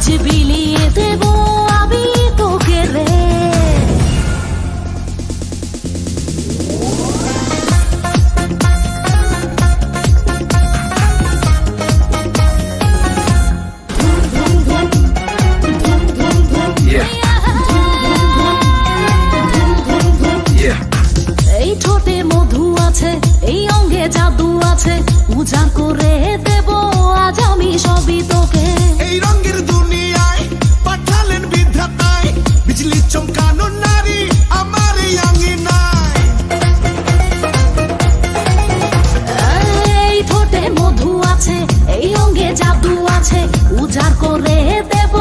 আজ বিলিয়ে দেব আমি তোকে রে। এই ঠোঁটে মধু আছে, এই অঙ্গে জাদু আছে, উজাড় করে দেব আজ আমি সবই তোকে। এই রঙের দুনিয়ায় পাঠালেন বিধাতায়, বিজলি চমকানো নারী আমার এই আঙিনায়। এই ঠোঁটে মধু আছে, এই অঙ্গে জাদু আছে, উজাড় করে দেব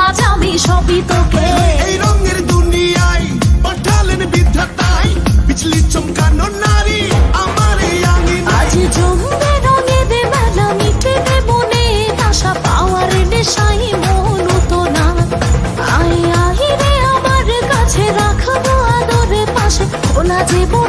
আজ আমি সবই তোকে। এই রঙের দুনিয়ায় পাঠালেন বিধাতায়, বিজলি চমকানো নারী আমার এই আঙিনায়। আজ জমবে রঙের মেলা, মিটবে মনে আশা, পাওয়ার নেশাই মন তো না। আয় আহি রে আমার কাছে, রাখবো আদরে পাশে, খোলা জীবন